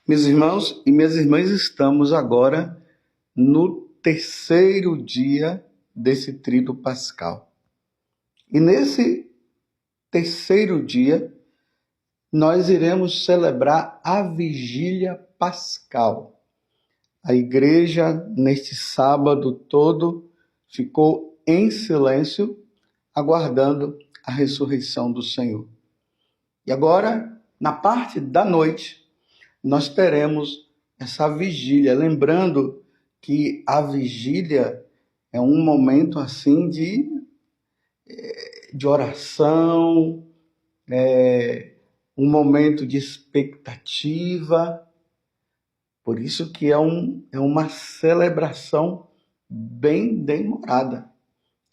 Meus irmãos e minhas irmãs, estamos agora no terceiro dia desse tríduo pascal. E nesse terceiro dia, nós iremos celebrar a vigília pascal. A igreja, neste sábado todo, ficou em silêncio, aguardando a ressurreição do Senhor. E agora, na parte da noite, nós teremos essa vigília, lembrando que a vigília é um momento assim de oração, um momento de expectativa. Por isso que é uma celebração bem demorada,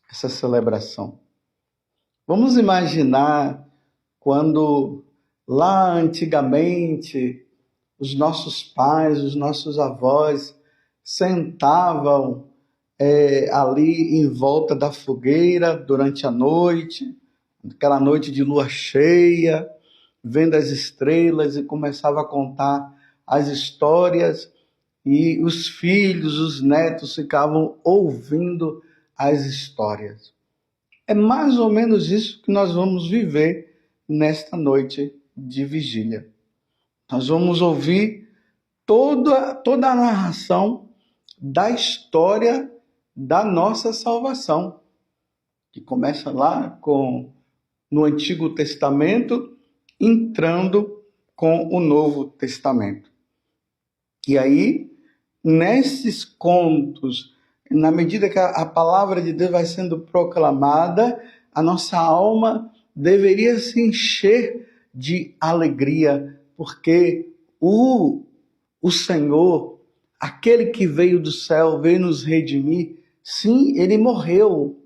essa celebração. Vamos imaginar quando lá antigamente os nossos pais, os nossos avós sentavam ali em volta da fogueira durante a noite, aquela noite de lua cheia, vendo as estrelas, e começava a contar as histórias, e os filhos, os netos ficavam ouvindo as histórias. É mais ou menos isso que nós vamos viver nesta noite de vigília. Nós vamos ouvir toda a narração da história da nossa salvação, que começa lá no Antigo Testamento, entrando com o Novo Testamento. E aí, nesses contos, na medida que a palavra de Deus vai sendo proclamada, a nossa alma deveria se encher de alegria, porque o Senhor, aquele que veio do céu, veio nos redimir, sim, ele morreu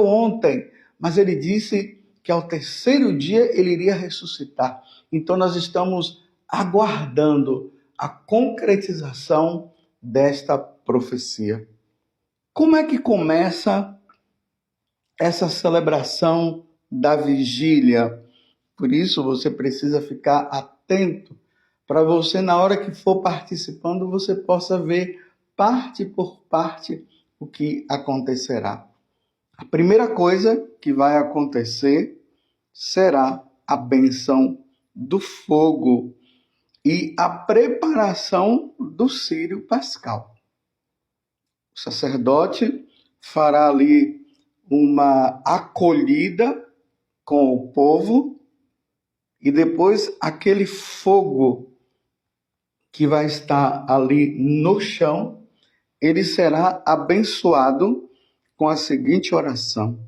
ontem, mas ele disse que ao terceiro dia ele iria ressuscitar. Então nós estamos aguardando a concretização desta profecia. Como é que começa essa celebração da vigília? Por isso você precisa ficar atento, para você, na hora que for participando, você possa ver parte por parte o que acontecerá. A primeira coisa que vai acontecer será a bênção do fogo e a preparação do círio pascal. O sacerdote fará ali uma acolhida com o povo, e depois aquele fogo que vai estar ali no chão, ele será abençoado com a seguinte oração: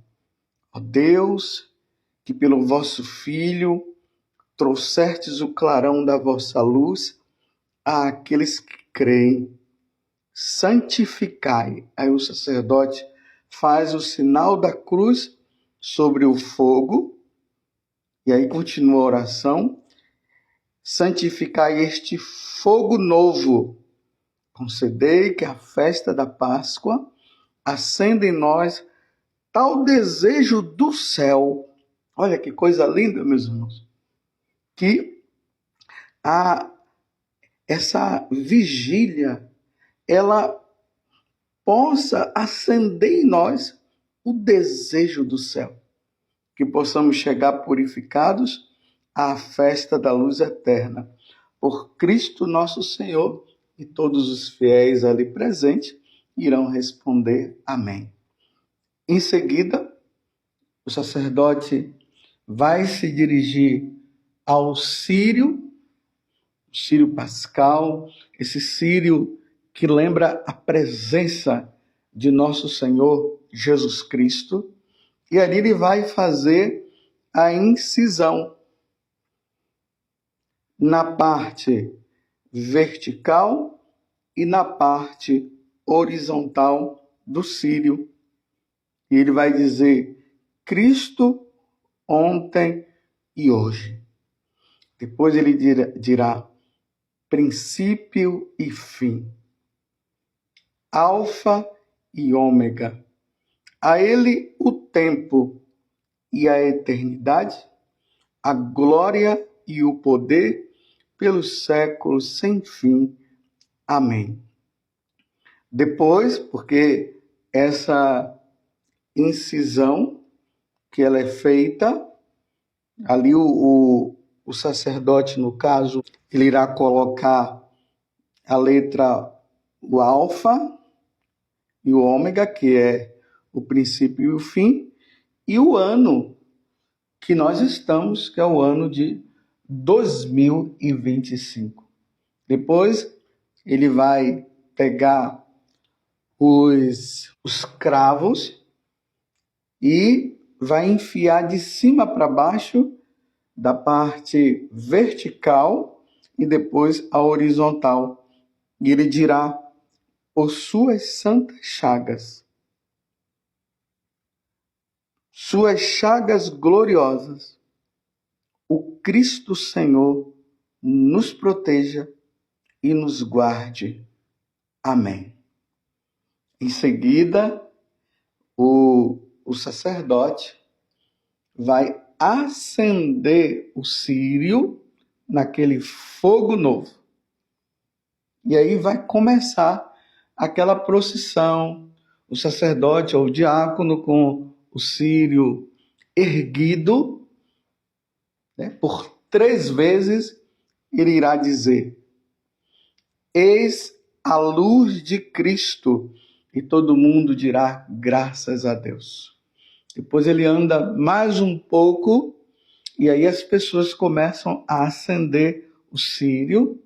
ó Deus, que pelo vosso Filho trouxertes o clarão da vossa luz àqueles que creem, santificai. Aí o sacerdote faz o sinal da cruz sobre o fogo, e aí continua a oração: santificai este fogo novo, concedei que a festa da Páscoa acenda em nós tal desejo do céu. Olha que coisa linda, meus irmãos, que essa vigília, ela possa acender em nós o desejo do céu, que possamos chegar purificados à festa da luz eterna, por Cristo nosso Senhor, e todos os fiéis ali presentes irão responder amém. Em seguida, o sacerdote vai se dirigir ao círio, o círio pascal, esse círio que lembra a presença de nosso Senhor Jesus Cristo, e ali ele vai fazer a incisão na parte vertical e na parte horizontal do círio. E ele vai dizer: Cristo ontem e hoje. Depois ele dirá princípio e fim, alfa e ômega. A ele o tempo e a eternidade, a glória e o poder pelos séculos sem fim. Amém. Depois, porque essa incisão que ela é feita, ali o sacerdote, no caso, ele irá colocar a letra, o alfa e o ômega, que é o princípio e o fim, e o ano que nós estamos, que é o ano de 2025. Depois ele vai pegar os cravos e vai enfiar de cima para baixo, da parte vertical e depois a horizontal. E ele dirá: por suas santas chagas, suas chagas gloriosas, o Cristo Senhor nos proteja e nos guarde. Amém. Em seguida, o sacerdote vai acender o círio naquele fogo novo. E aí vai começar aquela procissão, o sacerdote ou o diácono com o círio erguido, né, por 3 vezes, ele irá dizer: eis a luz de Cristo, e todo mundo dirá graças a Deus. Depois ele anda mais um pouco, e aí as pessoas começam a acender o círio,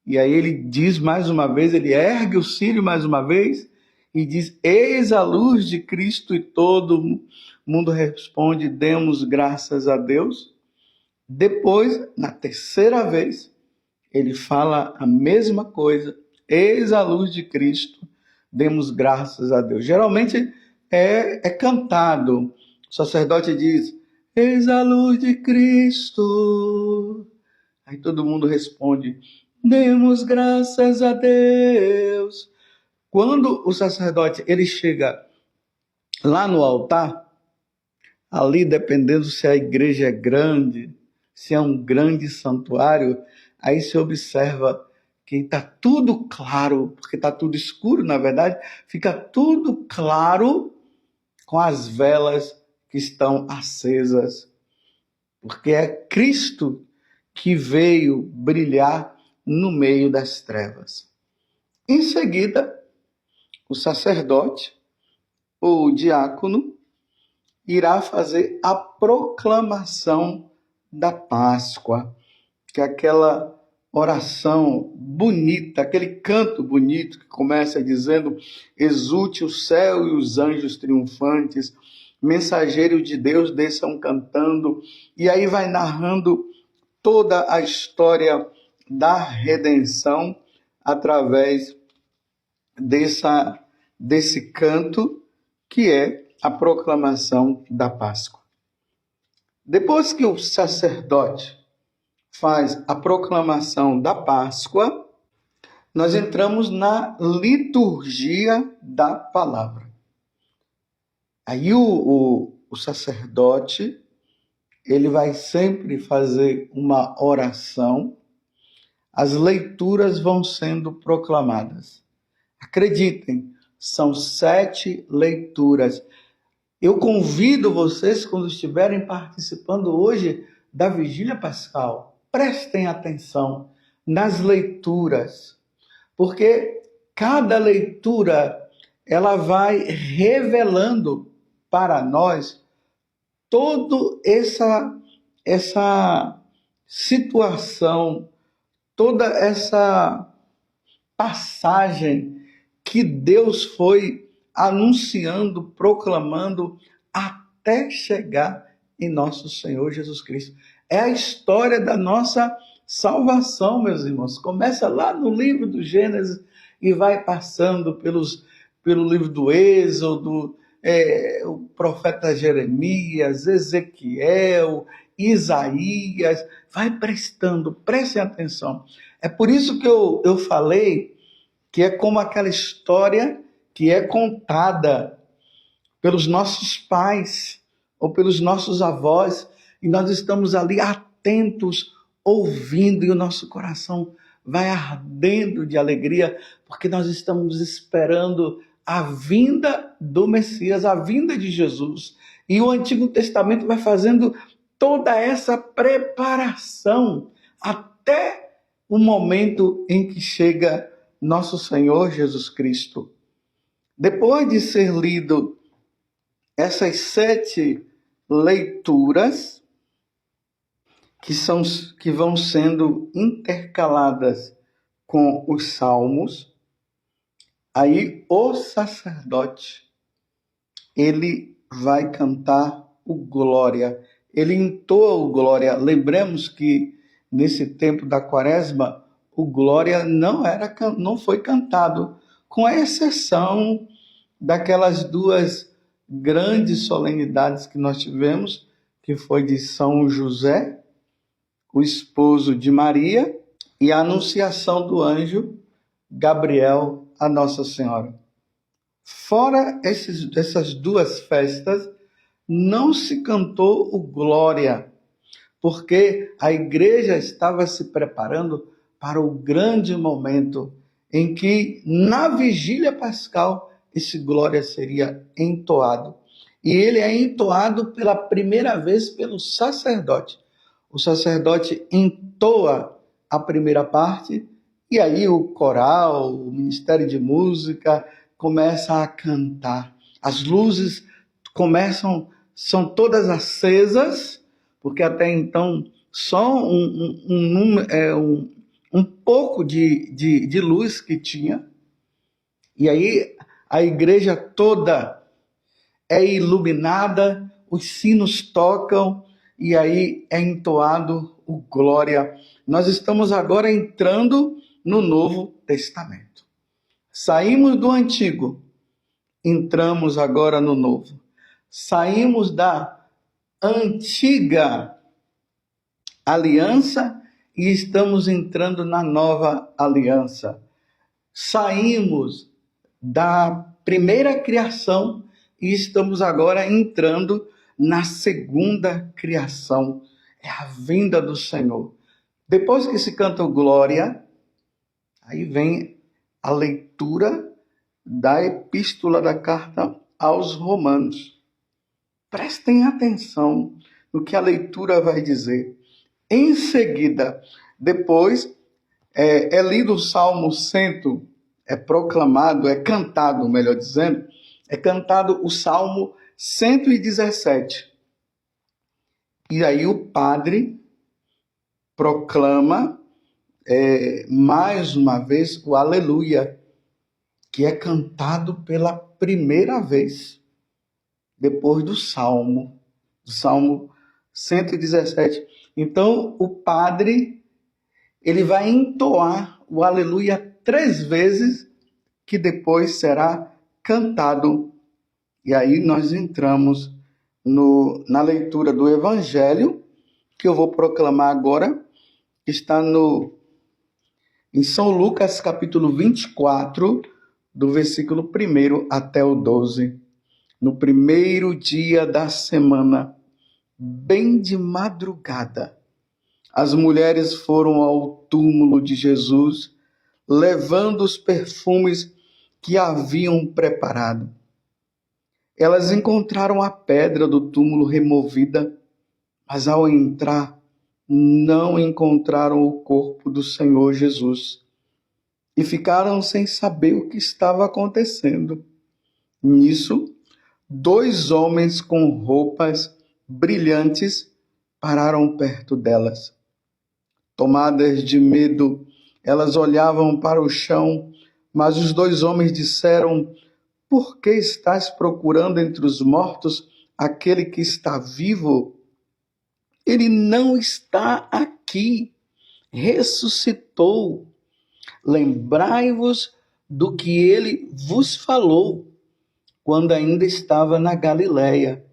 e aí ele diz mais uma vez, ele ergue o círio mais uma vez, e diz: eis a luz de Cristo, e todo mundo responde: demos graças a Deus. Depois, na 3ª vez, ele fala a mesma coisa: eis a luz de Cristo, demos graças a Deus. Geralmente é cantado. O sacerdote diz: eis a luz de Cristo. Aí todo mundo responde: demos graças a Deus. Quando o sacerdote ele chega lá no altar, ali dependendo se a igreja é grande, se é um grande santuário, aí se observa que está tudo claro, porque está tudo escuro, na verdade, fica tudo claro com as velas que estão acesas, porque é Cristo que veio brilhar no meio das trevas. Em seguida, o sacerdote ou o diácono irá fazer a proclamação da Páscoa, que é aquela oração bonita, aquele canto bonito que começa dizendo: exulte o céu e os anjos triunfantes, mensageiros de Deus desçam cantando, e aí vai narrando toda a história da redenção através desse canto que é a proclamação da Páscoa. Depois que o sacerdote faz a proclamação da Páscoa, nós entramos na liturgia da palavra. Aí o sacerdote, ele vai sempre fazer uma oração, as leituras vão sendo proclamadas. Acreditem, são 7 leituras. Eu convido vocês, quando estiverem participando hoje da Vigília Pascal, prestem atenção nas leituras, porque cada leitura ela vai revelando para nós toda essa situação, toda essa passagem que Deus foi anunciando, proclamando, até chegar em nosso Senhor Jesus Cristo. É a história da nossa salvação, meus irmãos. Começa lá no livro do Gênesis e vai passando pelo livro do Êxodo, o profeta Jeremias, Ezequiel, Isaías. Vai prestem atenção. É por isso que eu falei que é como aquela história que é contada pelos nossos pais ou pelos nossos avós, e nós estamos ali atentos, ouvindo e o nosso coração vai ardendo de alegria, porque nós estamos esperando a vinda do Messias, a vinda de Jesus. E o Antigo Testamento vai fazendo toda essa preparação até o momento em que chega nosso Senhor Jesus Cristo. Depois de ser lido essas 7 leituras, que vão sendo intercaladas com os salmos, aí o sacerdote, ele vai cantar o glória, ele entoa o glória. Lembremos que nesse tempo da quaresma, o glória não foi cantado, com exceção daquelas 2 grandes solenidades que nós tivemos, que foi de São José, o esposo de Maria, e a anunciação do anjo Gabriel a Nossa Senhora. Fora essas 2 festas, não se cantou o glória, porque a igreja estava se preparando para o grande momento em que, na vigília pascal, esse glória seria entoado. E ele é entoado pela primeira vez pelo sacerdote. O sacerdote entoa a primeira parte, e aí o coral, o ministério de música começa a cantar. As luzes são todas acesas, porque até então só um pouco de luz que tinha. E aí a igreja toda é iluminada, os sinos tocam, e aí é entoado o glória. Nós estamos agora entrando no Novo Testamento. Saímos do Antigo, entramos agora no Novo. Saímos da antiga aliança e estamos entrando na nova aliança. Saímos da primeira criação e estamos agora entrando na segunda criação. É a vinda do Senhor. Depois que se canta o glória, aí vem a leitura da epístola da carta aos Romanos. Prestem atenção no que a leitura vai dizer. Em seguida, depois é lido o Salmo 100, é proclamado, é cantado, melhor dizendo, é cantado o Salmo 117. E aí o padre proclama mais uma vez o Aleluia, que é cantado pela primeira vez, depois do Salmo 117. Então o padre ele vai entoar o Aleluia 3 vezes, que depois será cantado. E aí nós entramos na leitura do Evangelho, que eu vou proclamar agora, que está em São Lucas, capítulo 24, do versículo 1 até o 12. No primeiro dia da semana, bem de madrugada, as mulheres foram ao túmulo de Jesus, levando os perfumes que haviam preparado. Elas encontraram a pedra do túmulo removida, mas ao entrar, não encontraram o corpo do Senhor Jesus e ficaram sem saber o que estava acontecendo. Nisso, 2 homens com roupas brilhantes pararam perto delas. Tomadas de medo, elas olhavam para o chão, mas os 2 homens disseram: por que estás procurando entre os mortos aquele que está vivo? Ele não está aqui, ressuscitou. Lembrai-vos do que ele vos falou quando ainda estava na Galileia.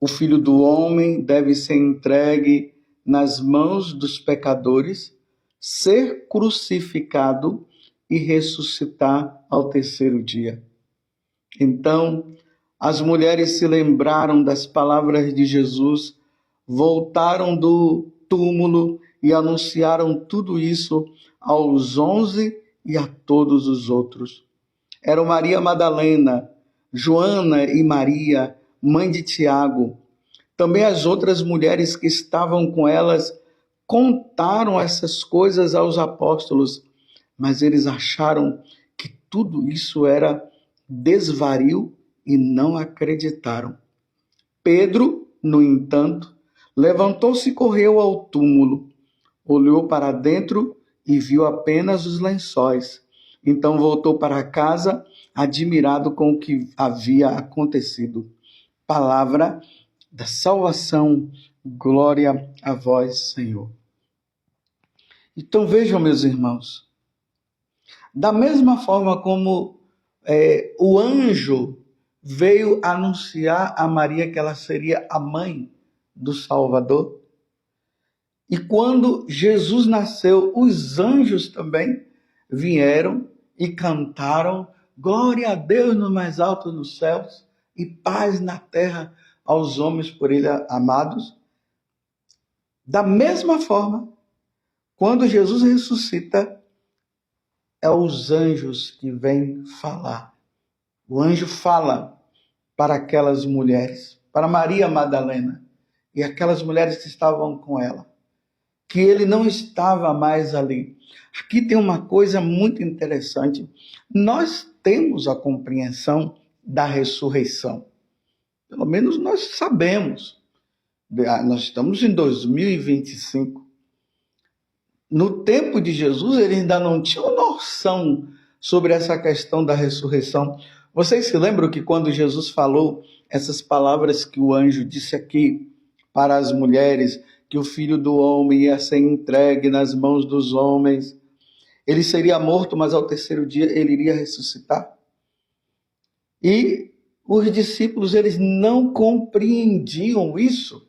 O Filho do Homem deve ser entregue nas mãos dos pecadores, ser crucificado e ressuscitar ao 3º dia. Então, as mulheres se lembraram das palavras de Jesus, voltaram do túmulo e anunciaram tudo isso aos 11 e a todos os outros. Eram Maria Madalena, Joana e Maria, mãe de Tiago. Também as outras mulheres que estavam com elas contaram essas coisas aos apóstolos, mas eles acharam que tudo isso era desvario e não acreditaram. Pedro, no entanto, levantou-se e correu ao túmulo. Olhou para dentro e viu apenas os lençóis. Então voltou para casa, admirado com o que havia acontecido. Palavra da salvação, glória a vós, Senhor. Então vejam, meus irmãos, da mesma forma como o anjo veio anunciar a Maria que ela seria a mãe do Salvador, e quando Jesus nasceu, os anjos também vieram e cantaram glória a Deus no mais alto nos céus e paz na terra aos homens por ele amados. Da mesma forma, quando Jesus ressuscita, é os anjos que vêm falar. O anjo fala para aquelas mulheres, para Maria Madalena e aquelas mulheres que estavam com ela, que ele não estava mais ali. Aqui tem uma coisa muito interessante. Nós temos a compreensão da ressurreição. Pelo menos nós sabemos. Nós estamos em 2025. No tempo de Jesus, eles ainda não tinham noção sobre essa questão da ressurreição. Vocês se lembram que quando Jesus falou essas palavras que o anjo disse aqui para as mulheres, que o Filho do Homem ia ser entregue nas mãos dos homens, ele seria morto, mas ao terceiro dia ele iria ressuscitar? E os discípulos, eles não compreendiam isso.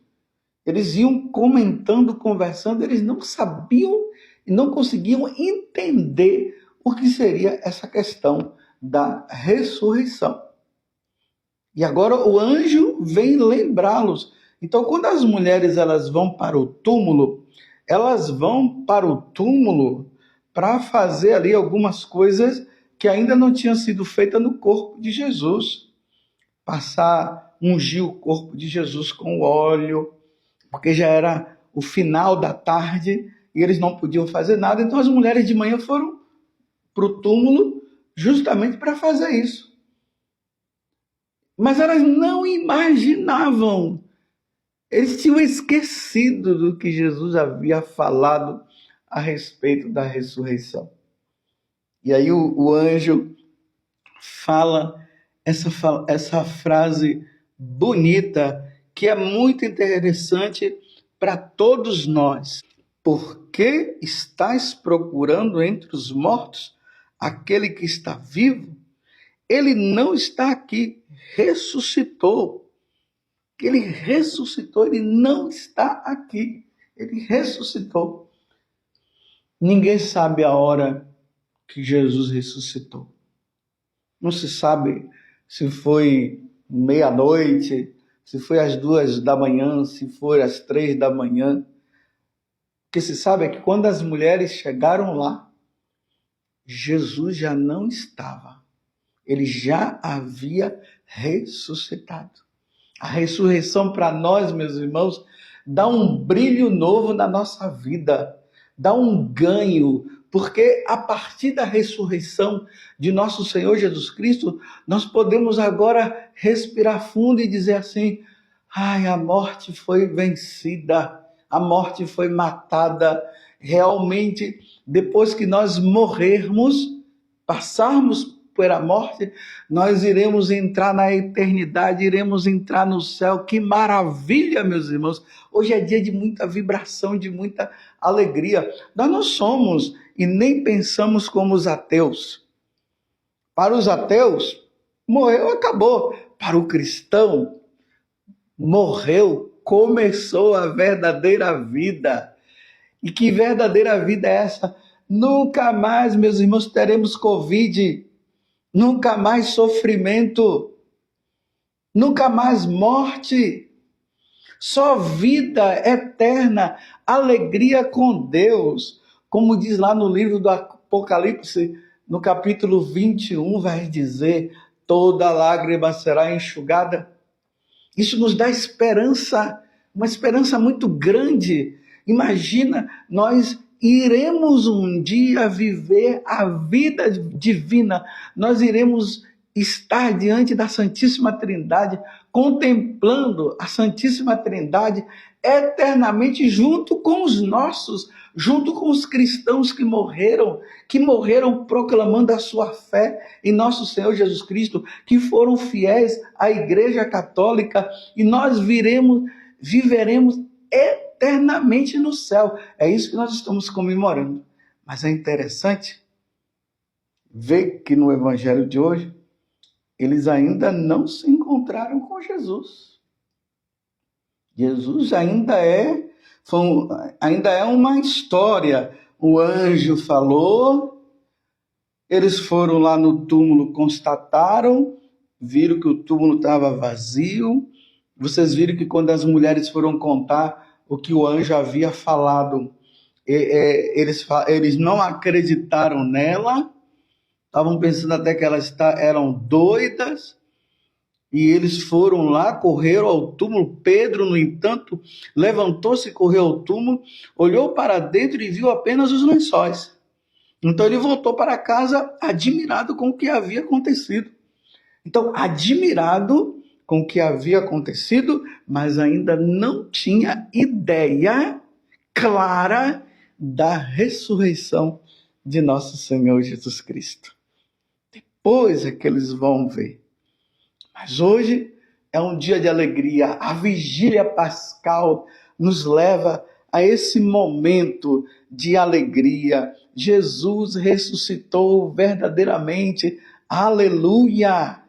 Eles iam comentando, conversando, eles não sabiam e não conseguiam entender o que seria essa questão da ressurreição. E agora o anjo vem lembrá-los. Então, quando as mulheres elas vão para o túmulo, elas vão para o túmulo para fazer ali algumas coisas que ainda não tinham sido feitas no corpo de Jesus. Ungir o corpo de Jesus com óleo, porque já era o final da tarde e eles não podiam fazer nada. Então as mulheres de manhã foram para o túmulo justamente para fazer isso. Mas elas não imaginavam. Eles tinham esquecido do que Jesus havia falado a respeito da ressurreição. E aí o anjo fala essa frase bonita, que é muito interessante para todos nós. Por que estás procurando entre os mortos aquele que está vivo? Ele não está aqui, ressuscitou. Ele ressuscitou, ele não está aqui. Ele ressuscitou. Ninguém sabe a hora que Jesus ressuscitou. Não se sabe se foi meia-noite, se foi às 2 da manhã, se foi às 3 da manhã. O que se sabe é que quando as mulheres chegaram lá, Jesus já não estava. Ele já havia ressuscitado. A ressurreição para nós, meus irmãos, dá um brilho novo na nossa vida, dá um ganho, porque a partir da ressurreição de nosso Senhor Jesus Cristo, nós podemos agora respirar fundo e dizer assim: ai, a morte foi vencida, a morte foi matada. Realmente, depois que nós morrermos, passarmos pela morte, nós iremos entrar na eternidade, iremos entrar no céu. Que maravilha, meus irmãos! Hoje é dia de muita vibração, de muita alegria. Nós não somos e nem pensamos como os ateus. Para os ateus, morreu, acabou. Para o cristão, morreu, começou a verdadeira vida. E que verdadeira vida é essa? Nunca mais, meus irmãos, teremos Covid. Nunca mais sofrimento, nunca mais morte, só vida eterna. alegria com Deus, como diz lá no livro do Apocalipse, no capítulo 21, vai dizer: toda lágrima será enxugada. Isso nos dá esperança, uma esperança muito grande. Imagina, nós iremos um dia viver a vida divina, nós iremos estar diante da Santíssima Trindade, contemplando a Santíssima Trindade eternamente junto com os nossos, junto com os cristãos que morreram proclamando a sua fé em nosso Senhor Jesus Cristo, que foram fiéis à Igreja Católica, e nós viveremos eternamente no céu. É isso que nós estamos comemorando. Mas é interessante ver que no Evangelho de hoje, eles ainda não se encontraram com Jesus. Jesus ainda é uma história. O anjo falou, eles foram lá no túmulo, constataram, viram que o túmulo estava vazio. Vocês viram que quando as mulheres foram contar o que o anjo havia falado, eles não acreditaram nela, estavam pensando até que elas eram doidas, e eles foram lá, correram ao túmulo. Pedro, no entanto, levantou-se e correu ao túmulo, olhou para dentro e viu apenas os lençóis. Então ele voltou para casa admirado com o que havia acontecido. Então, admirado com o que havia acontecido, mas ainda não tinha ideia clara da ressurreição de nosso Senhor Jesus Cristo. Depois é que eles vão ver. Mas hoje é um dia de alegria. A vigília pascal nos leva a esse momento de alegria. Jesus ressuscitou verdadeiramente. Aleluia!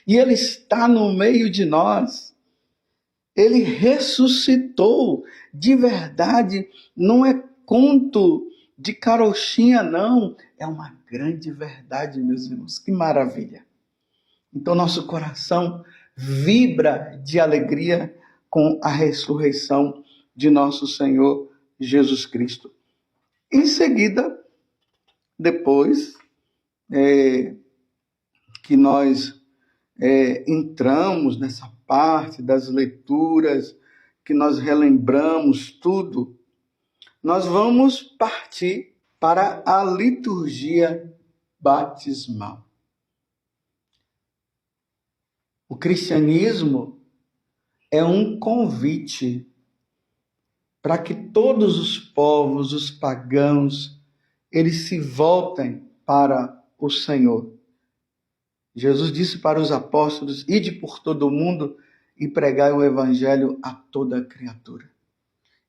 E Ele está no meio de nós. Ele ressuscitou de verdade. Não é conto de carochinha, não. É uma grande verdade, meus irmãos. Que maravilha! Então, nosso coração vibra de alegria com a ressurreição de nosso Senhor Jesus Cristo. Em seguida, depois que nós entramos nessa parte das leituras, que nós relembramos tudo, nós vamos partir para a liturgia batismal. O cristianismo é um convite para que todos os povos, os pagãos, eles se voltem para o Senhor. Jesus disse para os apóstolos: ide por todo o mundo e pregai o evangelho a toda criatura.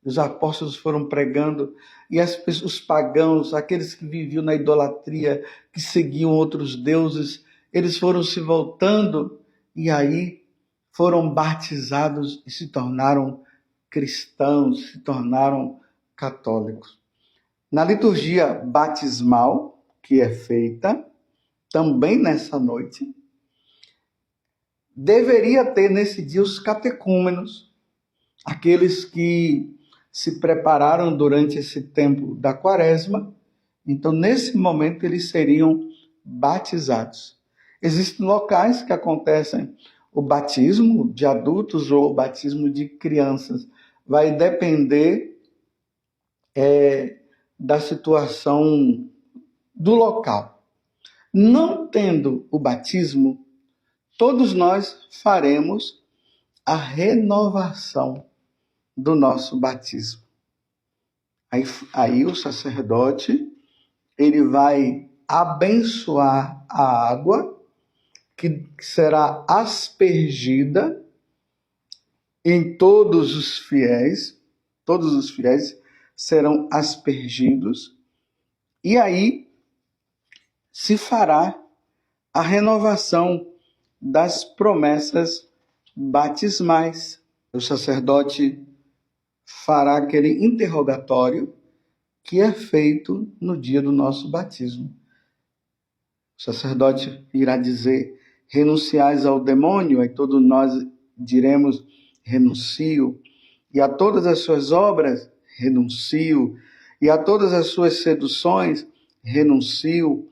Os apóstolos foram pregando, e os pagãos, aqueles que viviam na idolatria, que seguiam outros deuses, eles foram se voltando, e aí foram batizados e se tornaram cristãos, se tornaram católicos. Na liturgia batismal, que é feita também nessa noite, deveria ter nesse dia os catecúmenos, aqueles que se prepararam durante esse tempo da quaresma. Então, nesse momento, eles seriam batizados. Existem locais que acontecem o batismo de adultos ou o batismo de crianças. Vai depender da situação do local. Não tendo o batismo, todos nós faremos a renovação do nosso batismo. Aí o sacerdote, ele vai abençoar a água que será aspergida em todos os fiéis serão aspergidos, e aí se fará a renovação das promessas batismais. O sacerdote fará aquele interrogatório que é feito no dia do nosso batismo. O sacerdote irá dizer: renunciais ao demônio, aí todos nós diremos: renuncio. e a todas as suas obras, renuncio, e a todas as suas seduções, renuncio.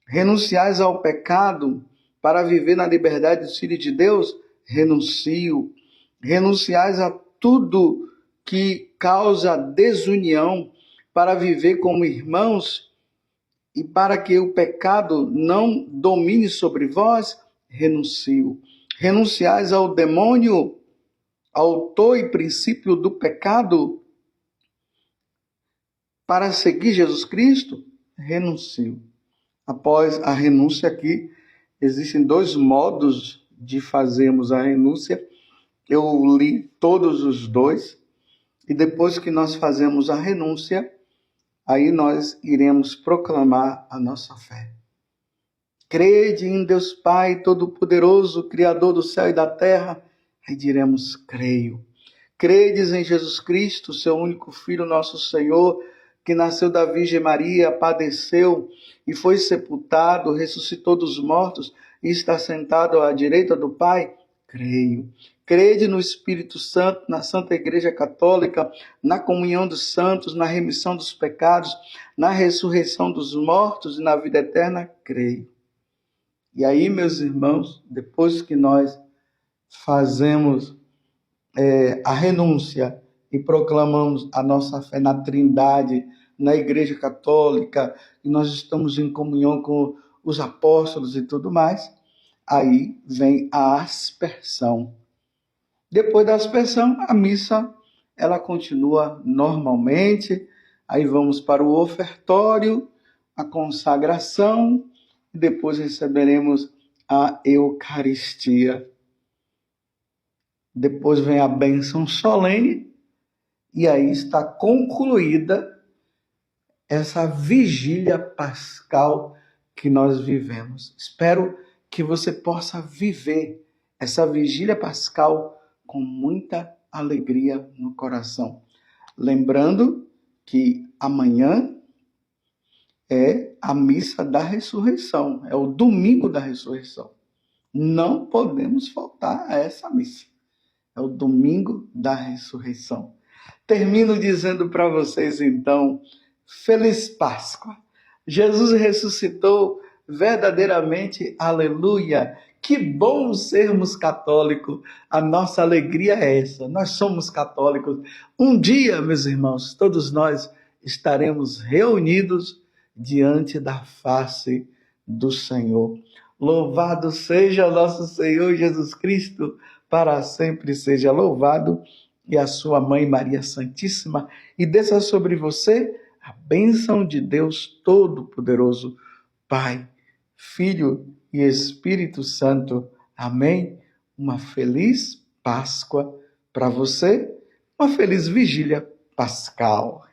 Renunciais ao pecado para viver na liberdade do Filho de Deus, renuncio. Renunciais a tudo que causa desunião para viver como irmãos e para que o pecado não domine sobre vós, renuncio. Renunciais ao demônio, autor e princípio do pecado, para seguir Jesus Cristo, renuncio. Após a renúncia aqui, existem dois modos de fazermos a renúncia. Eu li todos os dois. E depois que nós fazemos a renúncia, aí nós iremos proclamar a nossa fé. Crede em Deus Pai Todo-Poderoso, Criador do céu e da terra. Aí diremos, creio. Credes em Jesus Cristo, seu único Filho, nosso Senhor, que nasceu da Virgem Maria, padeceu e foi sepultado, ressuscitou dos mortos e está sentado à direita do Pai? Creio. Crede no Espírito Santo, na Santa Igreja Católica, na comunhão dos santos, na remissão dos pecados, na ressurreição dos mortos e na vida eterna? Creio. E aí, meus irmãos, depois que nós fazemos a renúncia e proclamamos a nossa fé na Trindade, na Igreja Católica, e nós estamos em comunhão com os apóstolos e tudo mais, aí vem a aspersão. Depois da aspersão, a missa ela continua normalmente, aí vamos para o ofertório, a consagração, e depois receberemos a Eucaristia. Depois vem a bênção solene, e aí está concluída essa vigília pascal que nós vivemos. Espero que você possa viver essa vigília pascal com muita alegria no coração. Lembrando que amanhã é a missa da ressurreição, é o domingo da ressurreição. Não podemos faltar a essa missa. É o domingo da ressurreição. Termino dizendo para vocês, então, Feliz Páscoa. Jesus ressuscitou verdadeiramente, aleluia. Que bom sermos católicos. A nossa alegria é essa. Nós somos católicos. Um dia, meus irmãos, todos nós estaremos reunidos diante da face do Senhor. Louvado seja nosso Senhor Jesus Cristo, para sempre seja louvado, e a sua mãe Maria Santíssima, e desça sobre você a bênção de Deus Todo-Poderoso, Pai, Filho e Espírito Santo. Amém? Uma feliz Páscoa para você, uma feliz vigília pascal.